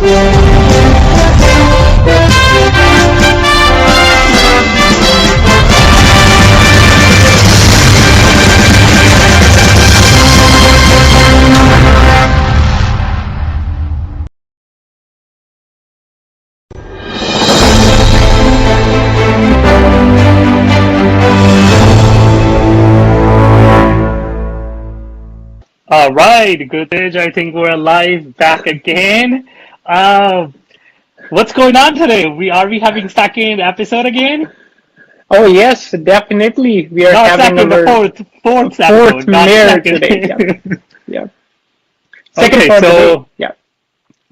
All right, Gutage, I think we're live back again. Uh, what's going on today? We having second episode again? Oh yes, definitely. We are Not having second, the our fourth fourth episode, not mayor second. today. Yep, yep. Second Okay, for the day. so Yep.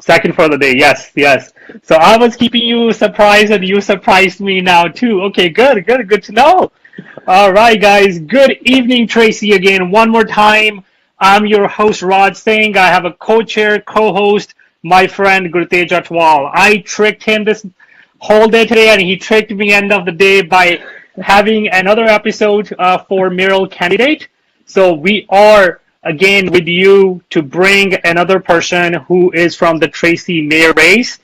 second for the day. Yes, yes. So I was keeping you surprised, and you surprised me now too. Okay, good to know. All right, guys. Good evening, Tracy. Again, one more time. I'm your host, Raj Singh. I have a co-chair, co-host, my friend Gurtej Atwal. I tricked him this whole day today, and he tricked me end of the day by having another episode for mayoral candidate. So we are again with you to bring another person who is from the Tracy mayor race,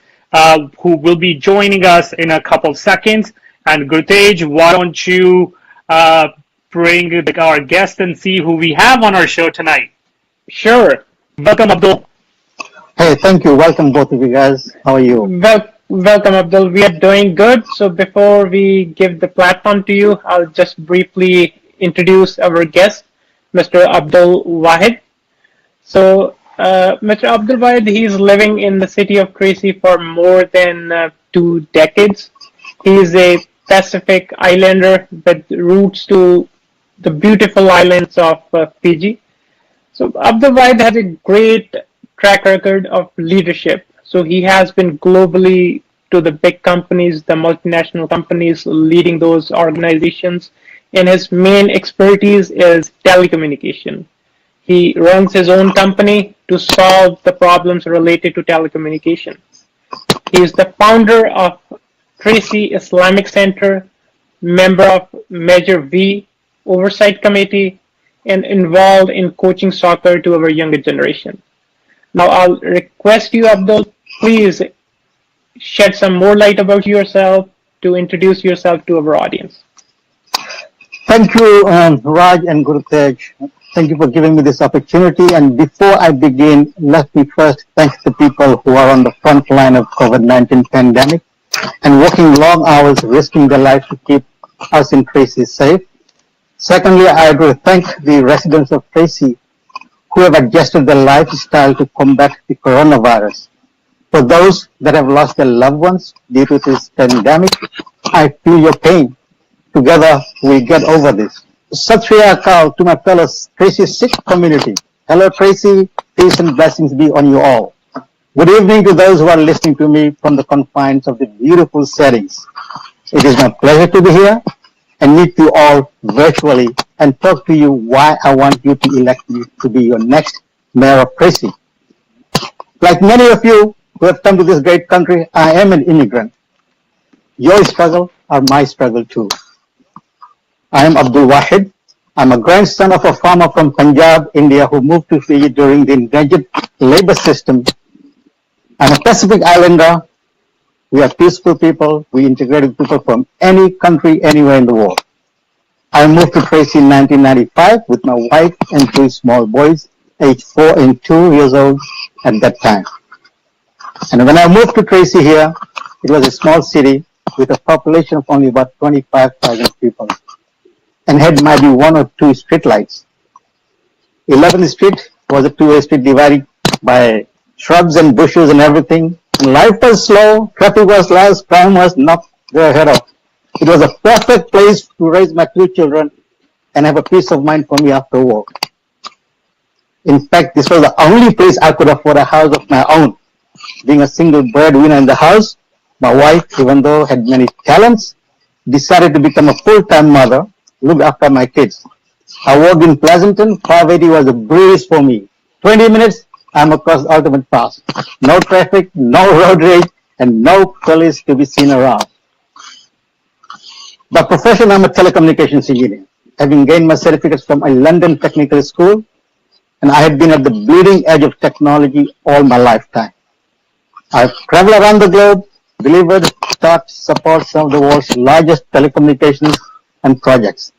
who will be joining us in a couple seconds. And Gurtej, why don't you bring our guest and see who we have on our show tonight? Sure. Welcome, Abdul. Hey, thank you. Welcome, both of you guys. How are you? Welcome, Abdul. We are doing good. So before we give the platform to you, I'll just briefly introduce our guest, Mr. Abdul Wahid. So, Mr. Abdul Wahid, he's living in the city of Tracy for more than 2 decades. He is a Pacific Islander with roots to the beautiful islands of Fiji. So Abdul Wahid has a great track record of leadership. So he has been globally to the big companies, the multinational companies, leading those organizations. And his main expertise is telecommunication. He runs his own company to solve the problems related to telecommunication. He is the founder of Tracy Islamic Center, member of Measure V Oversight Committee, and involved in coaching soccer to our younger generation. Now, I'll request you, Abdul, please shed some more light about yourself to introduce yourself to our audience. Thank you, Raj and Gurutej. Thank you for giving me this opportunity. And before I begin, let me first thank the people who are on the front line of COVID-19 pandemic and working long hours, risking their lives to keep us in Tracy safe. Secondly, I would to thank the residents of Tracy who have adjusted their lifestyle to combat the coronavirus. For those that have lost their loved ones due to this pandemic, I feel your pain. Together, we'll get over this. Sat Sri Akal to my fellow Tracy Sikh community. Hello, Tracy. Peace and blessings be on you all. Good evening to those who are listening to me from the confines of the beautiful settings. It is my pleasure to be here and meet you all virtually and talk to you why I want you to elect me to be your next mayor of Tracy. Like many of you who have come to this great country, I am an immigrant. Your struggle are my struggle too. I am Abdul Wahid. I'm a grandson of a farmer from Punjab, India, who moved to Fiji during the indentured labor system. I'm a Pacific Islander. We are peaceful people. We integrated people from any country, anywhere in the world. I moved to Tracy in 1995 with my wife and 2 small boys, aged 4 and 2 years old at that time. And when I moved to Tracy here, it was a small city with a population of only about 25,000 people and had maybe 1 or 2 street lights. 11th Street was a 2-way street divided by shrubs and bushes and everything. And life was slow, traffic was less, crime was not there ahead of. It was a perfect place to raise my 2 children and have a peace of mind for me after work. In fact, this was the only place I could afford a house of my own. Being a single breadwinner in the house, my wife, even though had many talents, decided to become a full-time mother, look after my kids. I worked in Pleasanton. 580 was a breeze for me. 20 minutes, I'm across the ultimate pass. No traffic, no road rage, and no police to be seen around. By profession, I'm a telecommunications engineer, having gained my certificates from a London technical school, and I had been at the bleeding edge of technology all my lifetime. I've traveled around the globe, delivered, taught, support some of the world's largest telecommunications and projects.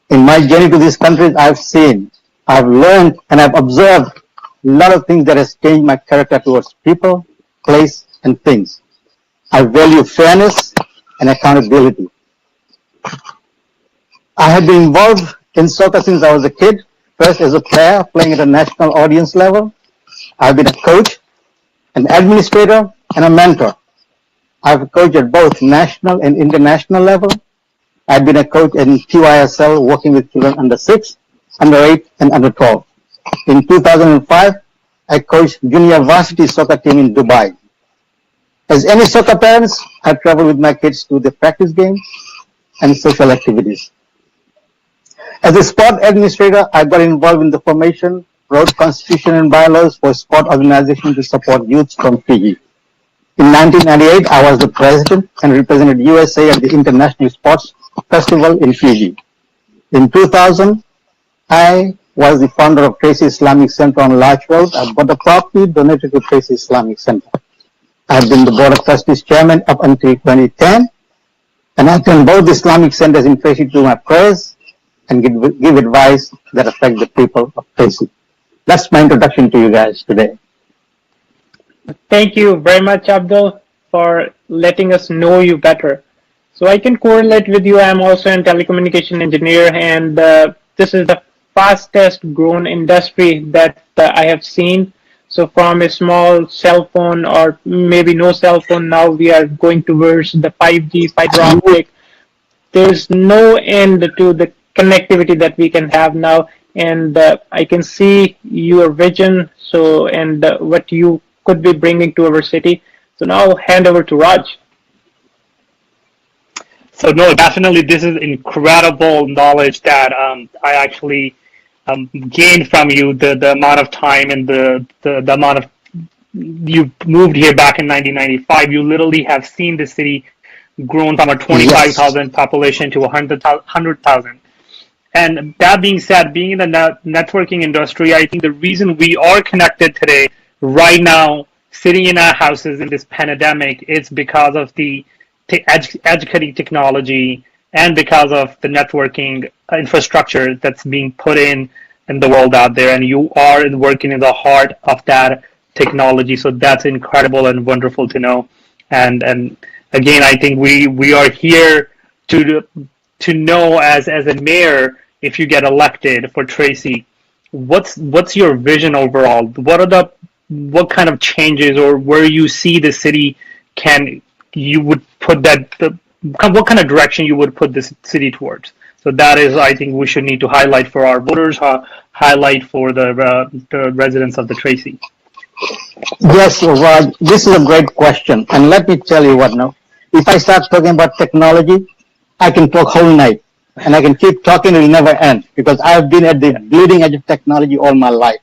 In my journey to these countries, I've seen, I've learned, and I've observed a lot of things that has changed my character towards people, place, and things. I value fairness and accountability. I have been involved in soccer since I was a kid, first as a player playing at a national audience level. I've been a coach, an administrator, and a mentor. I've coached at both national and international level. I've been a coach in QISL working with children under 6, under 8, and under 12. In 2005, I coached junior varsity soccer team in Dubai. As any soccer parents, I travel with my kids to the practice games and social activities. As a sport administrator, I got involved in the formation, wrote constitution and bylaws for a sport organization to support youth from Fiji. In 1998, I was the president and represented USA at the International Sports Festival in Fiji. In 2000, I was the founder of Tracy Islamic Center on Larch Road. I bought the property, donated to Tracy Islamic Center. I've been the Board of Trustees Chairman up until 2010, and I turn both Islamic centers in Tracy to my prayers and give advice that affect the people of Tracy. That's my introduction to you guys today. Thank you very much, Abdul, for letting us know you better. So I can correlate with you. I'm also a telecommunication engineer, and this is the fastest grown industry that I have seen. So from a small cell phone or maybe no cell phone, now we are going towards the 5G, fiber optic. There's no end to the connectivity that we can have now, and I can see your vision. So and what you could be bringing to our city. So now I'll hand over to Raj. So no, definitely this is incredible knowledge that I actually gained from you. The amount of time and the amount of you moved here back in 1995. You literally have seen the city grown from a 25,000 population to 100,000. And that being said, being in the networking industry, I think the reason we are connected today, right now, sitting in our houses in this pandemic, it's because of the educating technology and because of the networking infrastructure that's being put in the world out there. And you are working in the heart of that technology. So that's incredible and wonderful to know. And again, I think we are here to know as a mayor, if you get elected for Tracy, what's your vision overall? What kind of changes or where you see the city you would put what kind of direction you would put this city towards? So that is, I think, we should need to highlight for our voters, highlight for the residents of the Tracy. Yes, Raj, this is a great question. And let me tell you what now. If I start talking about technology, I can talk whole night. And I can keep talking, it will never end. Because I've been at the bleeding edge of technology all my life.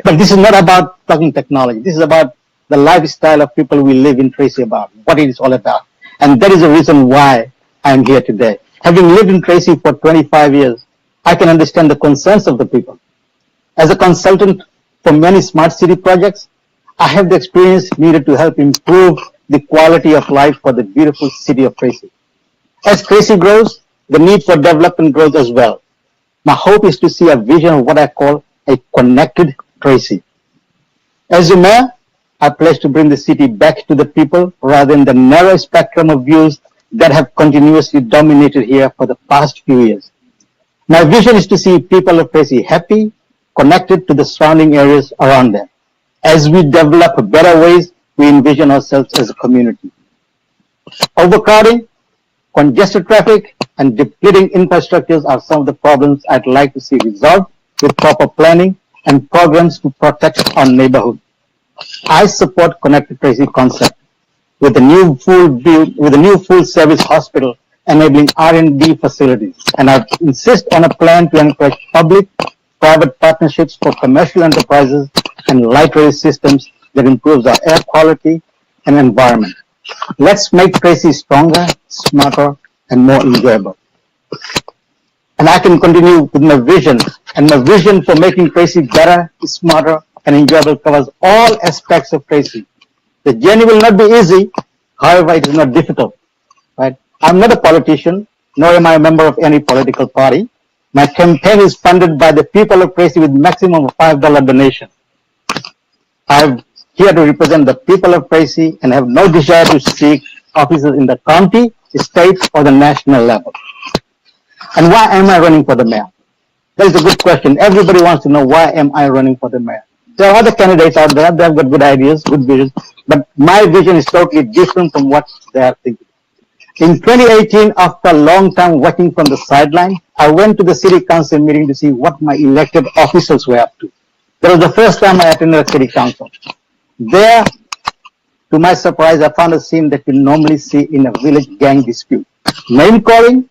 But this is not about talking technology. This is about the lifestyle of people we live in Tracy, about what it is all about. And that is the reason why I'm here today. Having lived in Tracy for 25 years, I can understand the concerns of the people. As a consultant for many smart city projects, I have the experience needed to help improve the quality of life for the beautiful city of Tracy. As Tracy grows, the need for development grows as well. My hope is to see a vision of what I call a connected Tracy. As the mayor, I pledge to bring the city back to the people rather than the narrow spectrum of views that have continuously dominated here for the past few years. My vision is to see people of Tracy happy, connected to the surrounding areas around them. As we develop better ways, we envision ourselves as a community. Overcrowding, congested traffic, and depleting infrastructures are some of the problems I'd like to see resolved with proper planning and programs to protect our neighborhood. I support Connected Tracy concept with a new full service hospital enabling R&D facilities, and I insist on a plan to encourage public-private partnerships for commercial enterprises and light rail systems that improves our air quality and environment. Let's make Tracy stronger, smarter, and more enjoyable. And I can continue with my vision, and my vision for making Tracy better, smarter, and enjoyable covers all aspects of Tracy, The journey will not be easy, however, it is not difficult. Right? I'm not a politician, nor am I a member of any political party. My campaign is funded by the people of Tracy with maximum of $5 donation. I'm here to represent the people of Tracy and have no desire to seek offices in the county, state, or the national level. And why am I running for the mayor? That is a good question. Everybody wants to know, why am I running for the mayor? There are other candidates out there, they've got good ideas, good visions, but my vision is totally different from what they are thinking. In 2018, after a long time watching from the sideline, I went to the city council meeting to see what my elected officials were up to. That was the first time I attended a city council. There, to my surprise, I found a scene that you normally see in a village gang dispute. Name calling,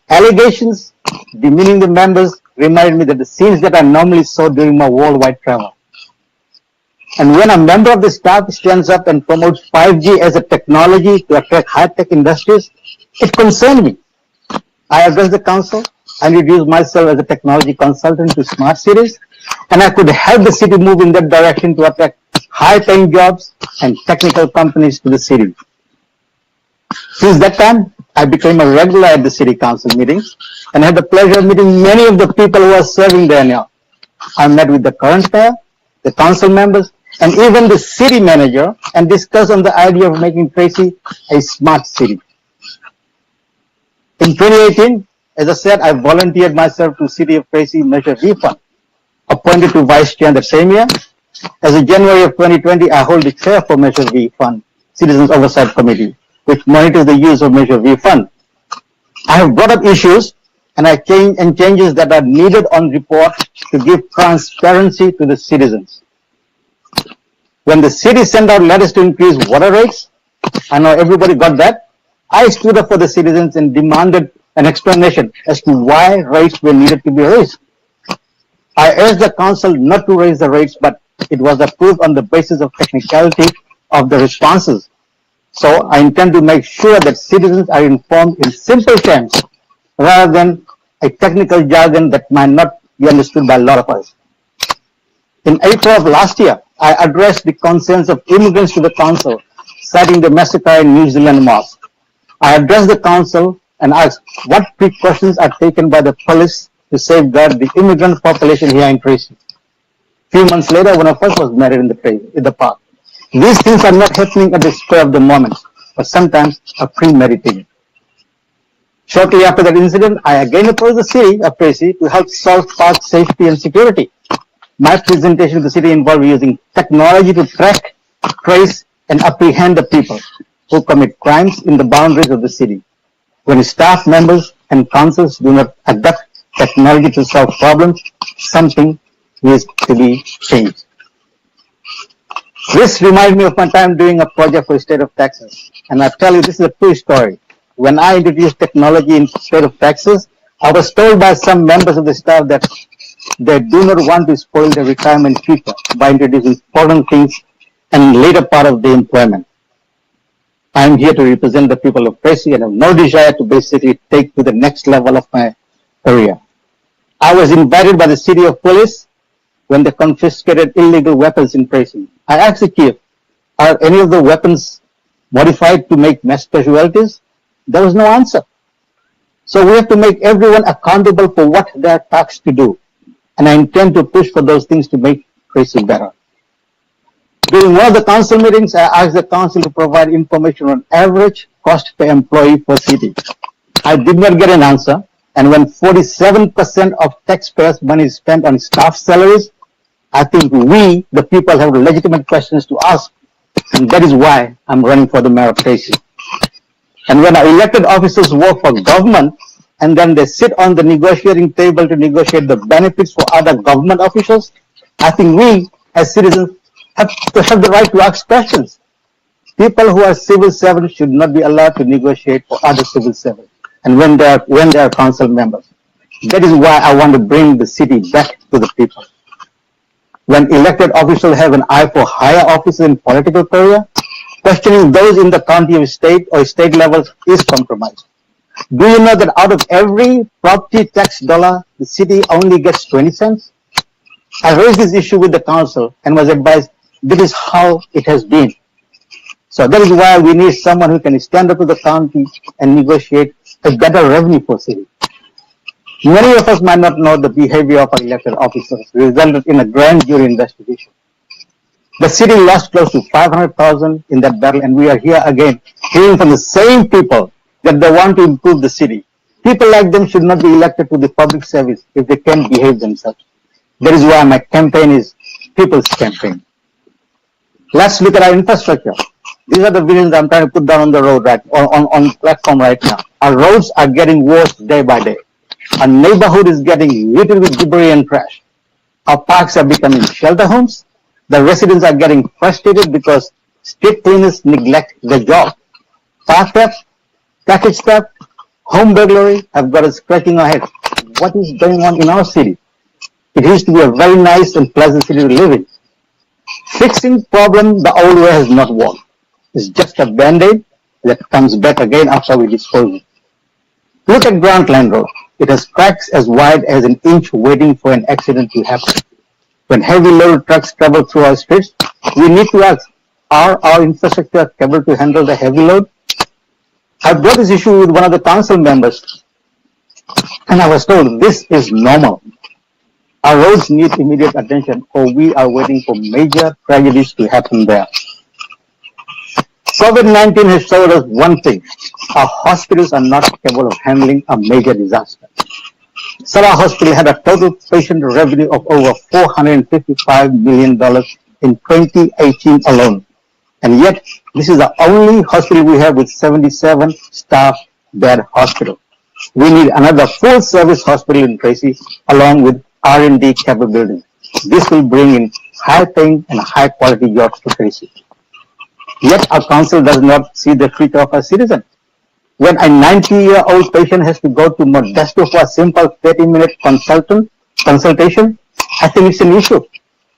allegations, demeaning the members reminded me that the scenes that I normally saw during my worldwide travel. And when a member of the staff stands up and promotes 5G as a technology to attract high-tech industries, it concerned me. I addressed the council and introduced myself as a technology consultant to smart cities, and I could help the city move in that direction to attract high-paying jobs and technical companies to the city. Since that time, I became a regular at the city council meetings and had the pleasure of meeting many of the people who are serving there now. I met with the current mayor, the council members, and even the city manager, and discussed on the idea of making Tracy a smart city. In 2018, as I said, I volunteered myself to City of Tracy Measure V Fund, appointed to vice chair that same year. As of January of 2020, I hold the chair for Measure V Fund, Citizens Oversight Committee, which monitors the use of Measure V Fund. I have brought up issues and changes that are needed on report to give transparency to the citizens. When the city sent out letters to increase water rates, I know everybody got that, I stood up for the citizens and demanded an explanation as to why rates were needed to be raised. I urged the council not to raise the rates, but it was approved on the basis of technicality of the responses. So I intend to make sure that citizens are informed in simple terms rather than a technical jargon that might not be understood by a lot of us. In April of last year, I addressed the concerns of immigrants to the council, citing the massacre in New Zealand mosque. I addressed the council and asked what precautions are taken by the police to safeguard the immigrant population here in Tracy. A few months later, one of us was married in the park. These things are not happening at the spur of the moment, but sometimes are premeditated. Shortly after that incident, I again approached the city of Tracy to help solve park safety and security. My presentation to the city involved using technology to track, trace, and apprehend the people who commit crimes in the boundaries of the city. When staff members and councils do not adopt technology to solve problems, something needs to be changed. This reminds me of my time doing a project for the state of Texas. And I tell you, this is a true story. When I introduced technology in the state of Texas, I was told by some members of the staff that they do not want to spoil their retirement future by introducing foreign things and later part of the employment. I am here to represent the people of Tracy and have no desire to basically take to the next level of my career. I was invited by the city of police when they confiscated illegal weapons in Tracy. I asked the chief, are any of the weapons modified to make mass casualties? There was no answer. So we have to make everyone accountable for what they are tasked to do. And I intend to push for those things to make Tracy better. During one of the council meetings, I asked the council to provide information on average cost per employee per city. I did not get an answer. And when 47% of taxpayers' money is spent on staff salaries, I think we, the people, have legitimate questions to ask. And that is why I'm running for the mayor of Tracy. And when our elected officers work for government, and then they sit on the negotiating table to negotiate the benefits for other government officials, I think we, as citizens, have to have the right to ask questions. People who are civil servants should not be allowed to negotiate for other civil servants, and when they are council members. That is why I want to bring the city back to the people. When elected officials have an eye for higher offices in political career, questioning those in the county or state levels is compromised. Do you know that out of every property tax dollar, the city only gets 20 cents? I raised this issue with the council and was advised this is how it has been. So that is why we need someone who can stand up to the county and negotiate a better revenue for city. Many of us might not know the behavior of our elected officers resulted in a grand jury investigation. The city lost close to 500,000 in that battle, and we are here again hearing from the same people that they want to improve the city. People like them should not be elected to the public service if they can behave themselves. That is why my campaign is people's campaign. Let's look at our infrastructure. These are the villains I'm trying to put down on the road on platform right now. Our roads are getting worse day by day. Our neighborhood is getting littered with debris and trash. Our parks are becoming shelter homes. The residents are getting frustrated because street cleaners neglect their job. Park theft, package theft, home burglary have got us scratching our heads. What is going on in our city? It used to be a very nice and pleasant city to live in. Fixing problem the old way has not worked. It's just a band-aid that comes back again after we dispose it. Look at Grantland Road. It has cracks as wide as an inch waiting for an accident to happen. When heavy load trucks travel through our streets, we need to ask, are our infrastructure capable to handle the heavy load? I brought this issue with one of the council members, and I was told this is normal. Our roads need immediate attention, or we are waiting for major tragedies to happen there. COVID-19 has showed us one thing. Our hospitals are not capable of handling a major disaster. Sarah Hospital had a total patient revenue of over $455 million in 2018 alone. And yet, this is the only hospital we have with 77 staff bed hospital. We need another full-service hospital in Tracy along with R&D capabilities. This will bring in high-paying and high-quality jobs to Tracy. Yet our council does not see the future of our citizens. When a 90-year-old patient has to go to Modesto for a simple 30-minute consultation, I think it's an issue.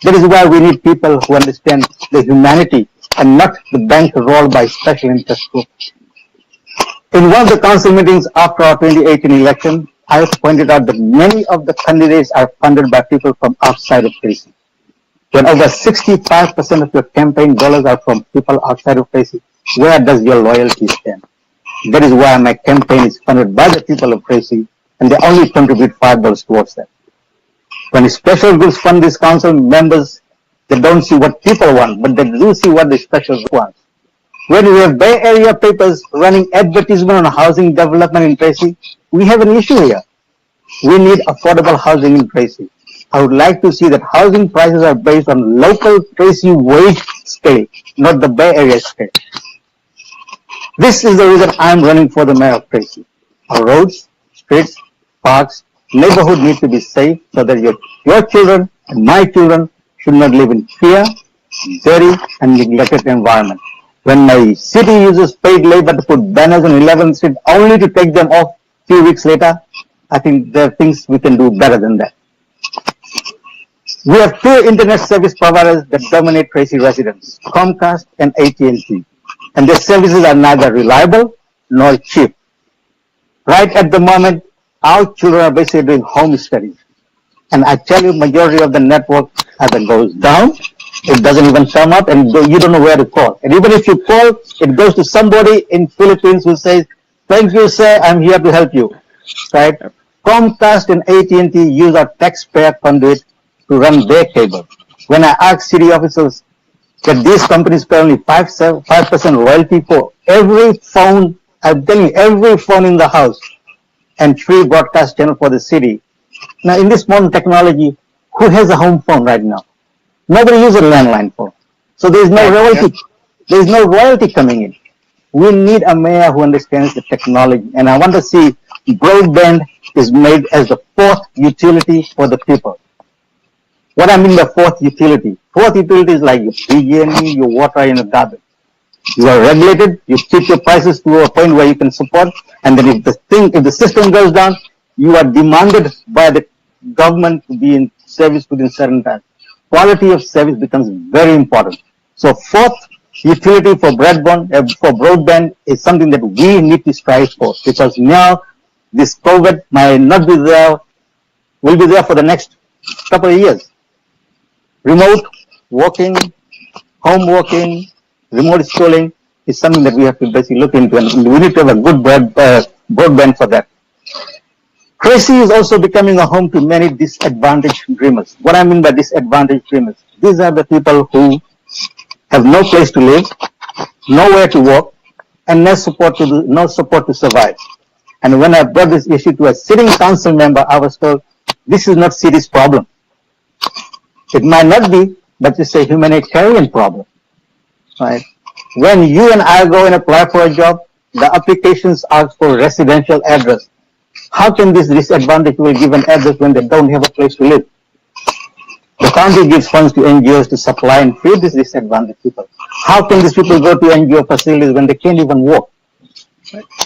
That is why we need people who understand the humanity and not the bank rolled by special interest groups. In one of the council meetings after our 2018 election, I pointed out that many of the candidates are funded by people from outside of Tracy. When over 65% of your campaign dollars are from people outside of Tracy, where does your loyalty stand? That is why my campaign is funded by the people of Tracy, and they only contribute $5 towards that. When special groups fund these council members, they don't see what people want, but they do see what the special group wants. When we have Bay Area papers running advertisement on housing development in Tracy, we have an issue here. We need affordable housing in Tracy. I would like to see that housing prices are based on local Tracy wage scale, not the Bay Area scale. This is the reason I am running for the mayor of Tracy. Our roads, streets, parks, neighborhood need to be safe so that your children and my children should not live in fear, dirty, and neglected environment. When my city uses paid labor to put banners on 11th Street only to take them off a few weeks later, I think there are things we can do better than that. We have two internet service providers that dominate Tracy residents, Comcast and AT&T, and their services are neither reliable nor cheap. Right at the moment, our children are basically doing home studies. And I tell you, majority of the network either goes down, it doesn't even come up, and you don't know where to call. And even if you call, it goes to somebody in Philippines who says, "Thank you, sir, I'm here to help you." Right? Comcast and AT&T use our taxpayer conduit to run their cable. When I ask city officials that these companies pay only 5% royalty for every phone, I'm telling you, every phone in the house, and free broadcast channel for the city. Now, in this modern technology, who has a home phone right now? Nobody uses a landline phone. So there is no royalty. There is no royalty coming in. We need a mayor who understands the technology, and I want to see broadband is made as the fourth utility for the people. What I mean by fourth utility? Fourth utility is like your PG&E, your water, and your garbage. You are regulated. You keep your prices to a point where you can support, and then if the system goes down, you are demanded by the government to be in service within certain time. Quality of service becomes very important. So fourth utility for broadband is something that we need to strive for, because now this COVID might not be there, will be there for the next couple of years. Remote working, home working, remote schooling, is something that we have to basically look into, and we need to have a good broadband for that. Tracy is also becoming a home to many disadvantaged dreamers. What I mean by disadvantaged dreamers, these are the people who have no place to live, nowhere to work, and no support to survive. And when I brought this issue to a sitting council member, I was told, this is not city's problem. It might not be, but it's a humanitarian problem. Right? When you and I go and apply for a job, the applications ask for residential address. How can this disadvantaged people give an address when they don't have a place to live? The county gives funds to NGOs to supply and feed these disadvantaged people. How can these people go to NGO facilities when they can't even walk?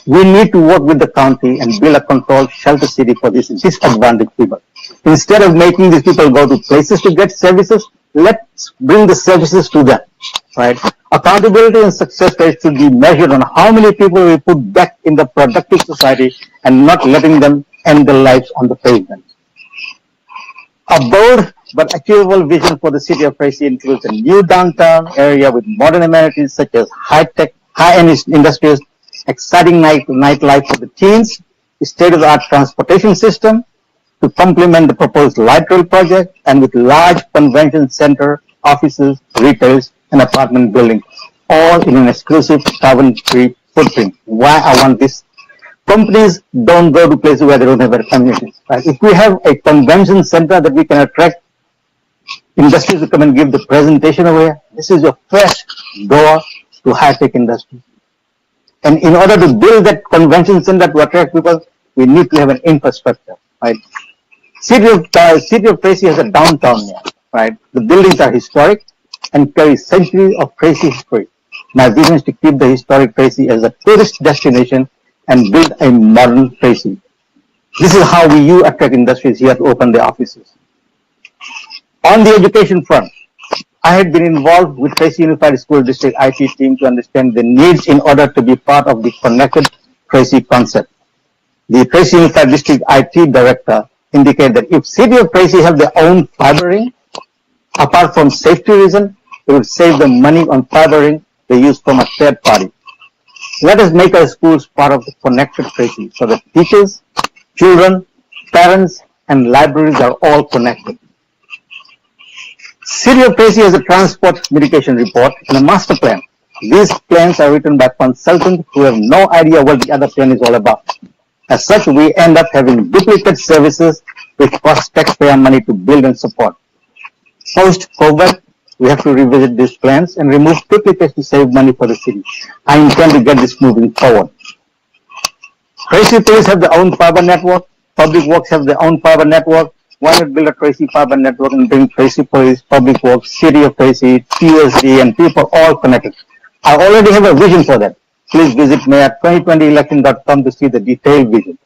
We need to work with the county and build a controlled shelter city for these disadvantaged people. Instead of making these people go to places to get services, let's bring the services to them. Right? Accountability and success rate should be measured on how many people we put back in the productive society and not letting them end their lives on the pavement. A bold but achievable vision for the city of Tracy includes a new downtown area with modern amenities such as high-tech, high-end industries, exciting nightlife for the teens, state-of-the-art transportation system to complement the proposed light rail project, and with large convention center, offices, retails, and apartment buildings, all in an exclusive carbon-free footprint. Why I want this? Companies don't go to places where they don't have communities. Right? If we have a convention center that we can attract industries to come and give the presentation over here, this is your first door to high-tech industry. And in order to build that convention center to attract people, we need to have an infrastructure. Right? City of Tracy has a downtown now. Right? The buildings are historic and carry centuries of Tracy history. My vision is to keep the historic Tracy as a tourist destination and build a modern Tracy. This is how we attract industries here to open their offices. On the education front, I had been involved with Tracy Unified School District IT team to understand the needs in order to be part of the connected Tracy concept. The Tracy Unified District IT director indicated that if City of Tracy have their own fibering, apart from safety reason, it would save them money on fibering they use from a third party. Let us make our schools part of the connected Tracy so that teachers, children, parents, and libraries are all connected. City of Tracy has a transport mitigation report and a master plan. These plans are written by consultants who have no idea what the other plan is all about. As such, we end up having duplicate services which cost taxpayer money to build and support. Post-COVID, we have to revisit these plans and remove duplicates to save money for the city. I intend to get this moving forward. Tracy Police have their own fiber network. Public Works have their own fiber network. Why not build a Tracy fiber network and bring Tracy Police, Public Works, City of Tracy, TSD, and people all connected? I already have a vision for that. Please visit mayor2020election.com to see the detailed vision.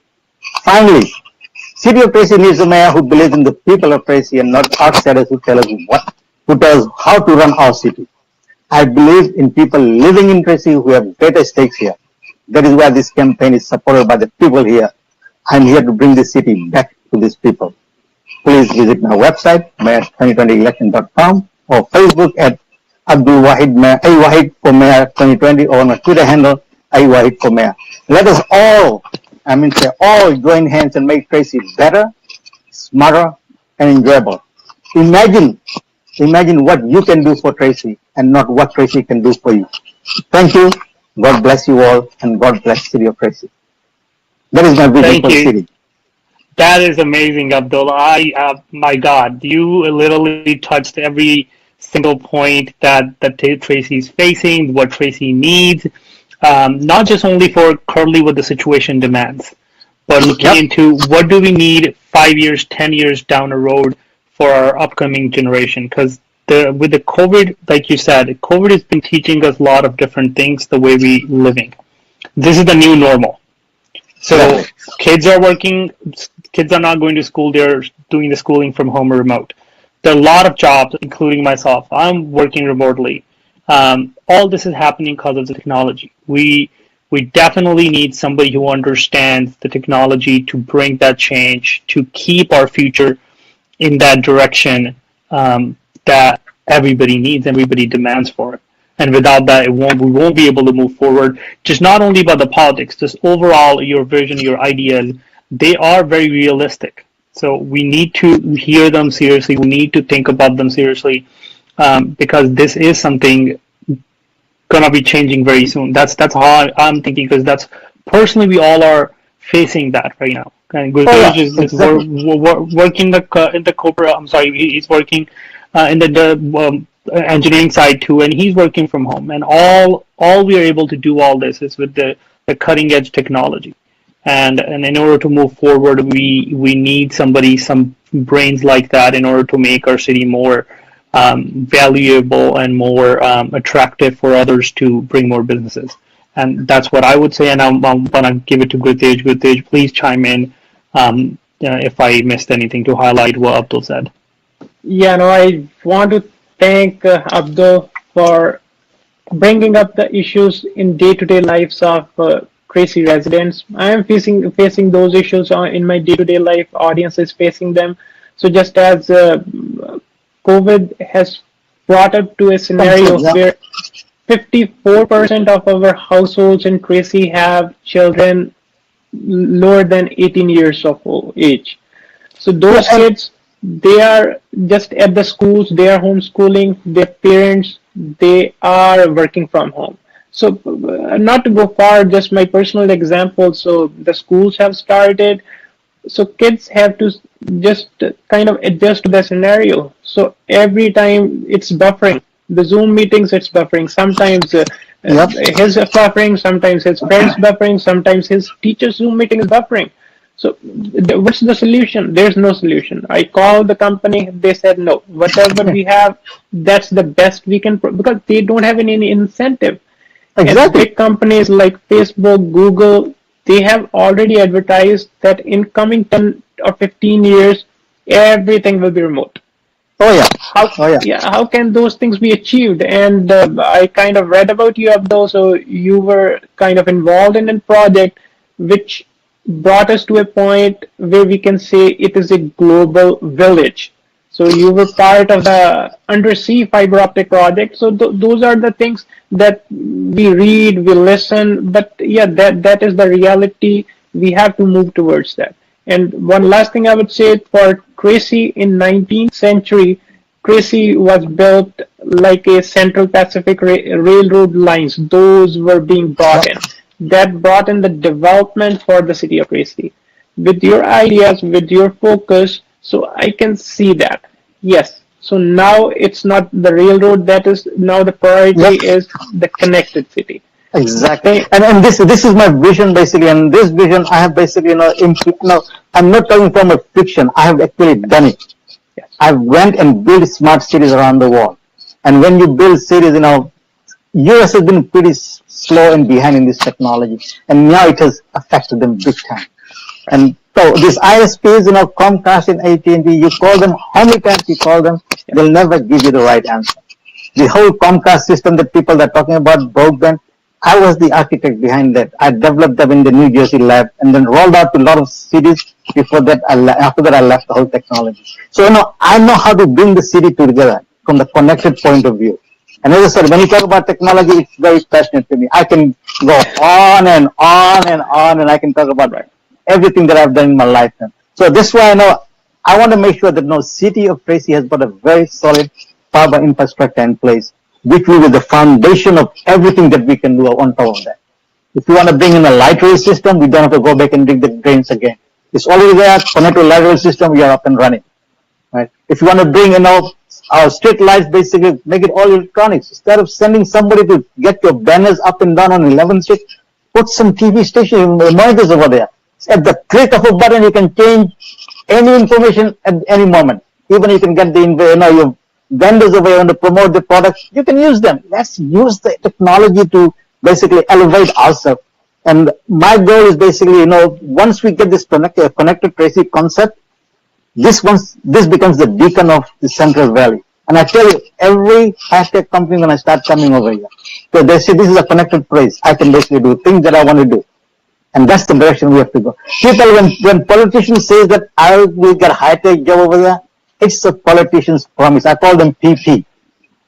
Finally, City of Tracy needs a mayor who believes in the people of Tracy and not outsiders who tell us how to run our city. I believe in people living in Tracy who have greater stakes here. That is why this campaign is supported by the people here. I'm here to bring the city back to these people. Please visit my website, mayor2020election.com, or Facebook at Abdul Wahid Mayor, A Wahid for Mayor 2020, or on my Twitter handle, A Wahid for Mayor. Let us all join hands and make Tracy better, smarter, and enjoyable. Imagine what you can do for Tracy and not what Tracy can do for you. Thank you. God bless you all, and God bless City of Tracy. That is my vision for the city. That is amazing, Abdullah. My God, you literally touched every single point that Tracy is facing, what Tracy needs, not just only for currently what the situation demands, but looking into what do we need 5 years, 10 years down the road for our upcoming generation. Because with the COVID, like you said, COVID has been teaching us a lot of different things, the way we living. This is the new normal. So kids are working, kids are not going to school, they're doing the schooling from home or remote. There are a lot of jobs, including myself. I'm working remotely. All this is happening because of the technology. We definitely need somebody who understands the technology to bring that change, to keep our future in that direction that everybody needs, everybody demands for it. And without that, we won't be able to move forward. Just not only about the politics, just overall your vision, your ideas, they are very realistic. So we need to hear them seriously. We need to think about them seriously, because this is something gonna be changing very soon. That's how I'm thinking, because that's personally we all are facing that right now. And Oh yeah, Gurtej is exactly. working in the corporate. I'm sorry, he's working in the engineering side too, and he's working from home. And all we are able to do all this is with the cutting edge technology. And in order to move forward, we need somebody, some brains like that, in order to make our city more valuable and more attractive for others to bring more businesses. And that's what I would say. And I'm gonna give it to Gurtej. Gurtej, please chime in if I missed anything to highlight what Abdul said. Yeah, no, I want to thank Abdul for bringing up the issues in day-to-day lives of Tracy residents. I am facing those issues in my day-to-day life. Audience is facing them. So just as COVID has brought up to a scenario Yeah. where 54% of our households in Tracy have children lower than 18 years of age. So Yeah, those kids, they are just at the schools, they are homeschooling, their parents, they are working from home. So not to go far, just my personal example. So the schools have started, so kids have to just kind of adjust to the scenario. So every time it's buffering. The Zoom meetings, it's buffering. Sometimes yep. his buffering, sometimes his friends buffering, sometimes his teacher's Zoom meeting is buffering. So what's the solution? There's no solution. I called the company. They said no. Whatever we have, that's the best we can because they don't have any incentive. And Exactly. big companies like Facebook, Google, they have already advertised that in coming 10 or 15 years, everything will be remote. Oh yeah. How, Oh yeah. yeah, how can those things be achieved? And I kind of read about you, Abdul, so you were kind of involved in a project which brought us to a point where we can say it is a global village. So you were part of the undersea fiber optic project. So those are the things that we read, we listen, but yeah, that is the reality. We have to move towards that. And one last thing I would say for Tracy in 19th century, Tracy was built like a Central Pacific Railroad lines. Those were being brought in. That brought in the development for the city of Tracy. With your ideas, with your focus, so I can see that. Yes. So now it's not the railroad that is now the priority Yep. is the connected city. Exactly. And this is my vision basically. And this vision I have basically I'm not talking from a fiction. I have actually done it. Yes. I went and built smart cities around the world. And when you build cities, US has been pretty slow and behind in this technology, and now it has affected them big time. And so these ISPs, Comcast and AT&T, you call them how many times you call them, they'll never give you the right answer. The whole Comcast system that people are talking about, broadband, I was the architect behind that. I developed them in the New Jersey lab and then rolled out to a lot of cities. Before that, after that, I left the whole technology. So, I know how to bring the city together from the connected point of view. And as I said, when you talk about technology, it's very passionate to me. I can go on and on and on, and I can talk about everything that I've done in my lifetime. So this is why I want to make sure that city of Tracy has got a very solid fiber infrastructure in place, which will be the foundation of everything that we can do on top of that. If you want to bring in a light rail system, we don't have to go back and dig the drains again. It's already there. Connect to a light rail system, we are up and running. Right? If you want to bring our street lights, basically make it all electronics. Instead of sending somebody to get your banners up and down on 11th Street, put some TV station monitors over there. At the click of a button, you can change any information at any moment. Even you can get your vendors over here to promote the products. You can use them. Let's use the technology to basically elevate ourselves. And my goal is basically, once we get this connected Tracy concept, this becomes the beacon of the Central Valley. And I tell you, every high-tech company when I start coming over here, so they say this is a connected place. I can basically do things that I want to do. And that's the direction we have to go. People, when politicians say that I will get a high-tech job over there, it's a politician's promise. I call them PP.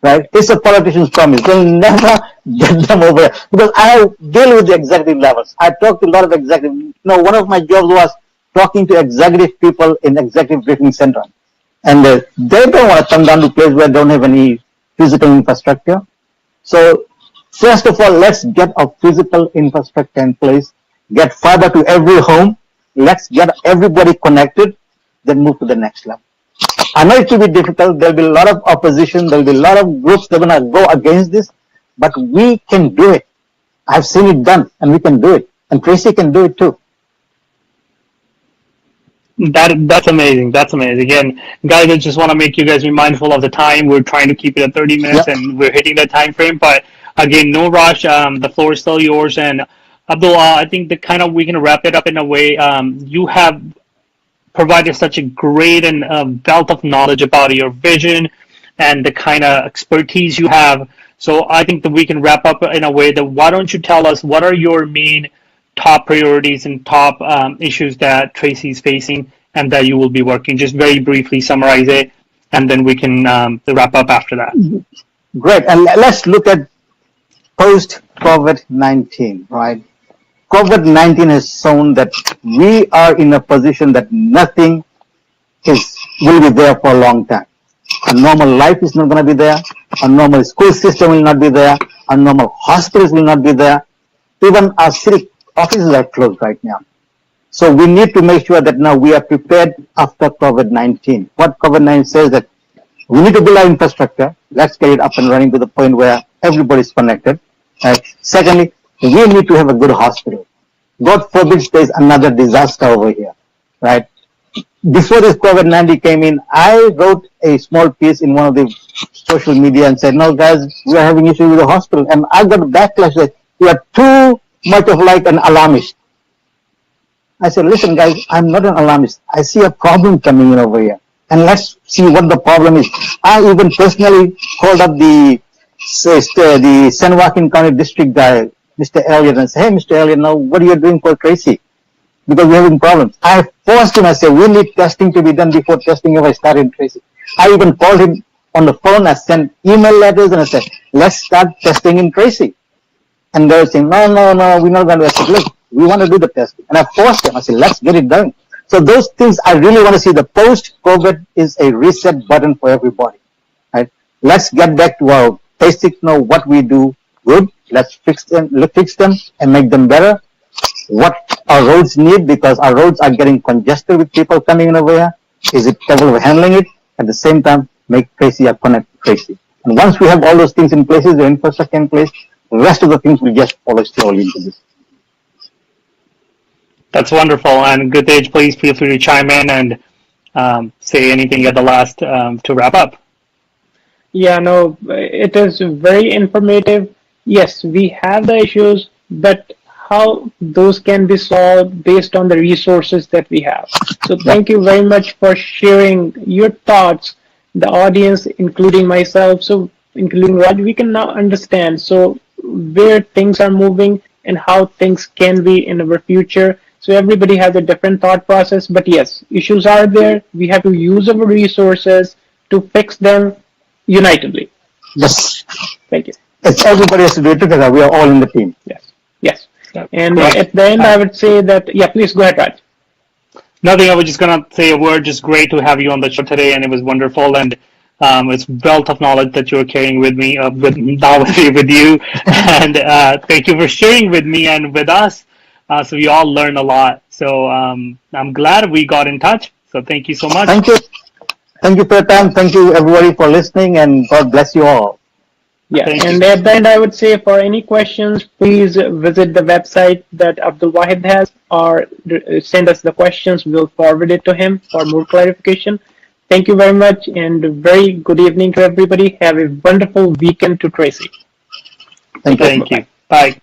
right? It's a politician's promise. They'll never get them over here. Because I deal with the executive levels. I talk to a lot of executive. One of my jobs was talking to executive people in executive briefing center. And they don't want to come down to a place where they don't have any physical infrastructure. So first of all, let's get a physical infrastructure in place, get fiber to every home, let's get everybody connected, then move to the next level. I know it will be difficult, there'll be a lot of opposition, there'll be a lot of groups that are going to go against this, but we can do it. I've seen it done, and we can do it. And Tracy can do it too. That's amazing. That's amazing. Again, guys, I just want to make you guys be mindful of the time. We're trying to keep it at 30 minutes, and we're hitting that time frame. But again, no rush. The floor is still yours. And Abdul, I think we can wrap it up in a way. You have provided such a great and wealth of knowledge about your vision and the kind of expertise you have. So I think that we can wrap up in a way that why don't you tell us what are your main top priorities and top issues that Tracy is facing and that you will be working. Just very briefly summarize it, and then we can wrap up after that. Great. And let's look at post-COVID-19, right? COVID-19 has shown that we are in a position that nothing will be there for a long time. A normal life is not going to be there. A normal school system will not be there. A normal hospitals will not be there. Even our city offices are closed right now. So we need to make sure that now we are prepared after COVID-19. What COVID-19 says that we need to build our infrastructure. Let's get it up and running to the point where everybody is connected. Right? Secondly, we need to have a good hospital. God forbid there's another disaster over here. Right? Before this COVID-19 came in, I wrote a small piece in one of the social media and said, no guys, we are having issues with the hospital. And I got a backlash that you are too much of like an alarmist. I said, listen guys, I'm not an alarmist. I see a problem coming in over here. And let's see what the problem is. I even personally called up the San Joaquin County District guy, Mr. Elliott, and said, hey Mr. Elliott, now what are you doing for Tracy? Because we're having problems. I forced him, I said, we need testing to be done before testing ever started in Tracy. I even called him on the phone, I sent email letters and I said, let's start testing in Tracy. And they were saying, no, we're not going to. I said, look, we want to do the testing. And I forced them. I said, let's get it done. So those things, I really want to see the post-COVID is a reset button for everybody. Right? Let's get back to our basics, know what we do good. Let's fix them and make them better. What our roads need, because our roads are getting congested with people coming in over here. Is it capable of handling it? At the same time, make Tracy a connect Tracy. And once we have all those things in place, the infrastructure in place, the rest of the things will just follow slowly into this. That's wonderful. And good age, please feel free to chime in and say anything at the last to wrap up. Yeah, no, it is very informative. Yes, we have the issues, but how those can be solved based on the resources that we have. So thank you very much for sharing your thoughts, the audience, including myself, so including Raj, we can now understand so where things are moving and how things can be in our future. So everybody has a different thought process, but yes, issues are there. We have to use our resources to fix them unitedly. Yes. Thank you. It's everybody has to do it together. We are all in the team. Yes. And at the end, I would say that, yeah, please go ahead, Raj. Nothing, I was just going to say a word. Just great to have you on the show today, and it was wonderful. And it's wealth of knowledge that you're carrying with me, with you. And thank you for sharing with me and with us. So we all learned a lot. So I'm glad we got in touch. So thank you so much. Thank you. Thank you for your time. Thank you, everybody, for listening, and God bless you all. Yeah, and at the end, I would say for any questions, please visit the website that Abdul Wahid has, or send us the questions. We'll forward it to him for more clarification. Thank you very much, and very good evening to everybody. Have a wonderful weekend to Tracy. Thank you. Bye.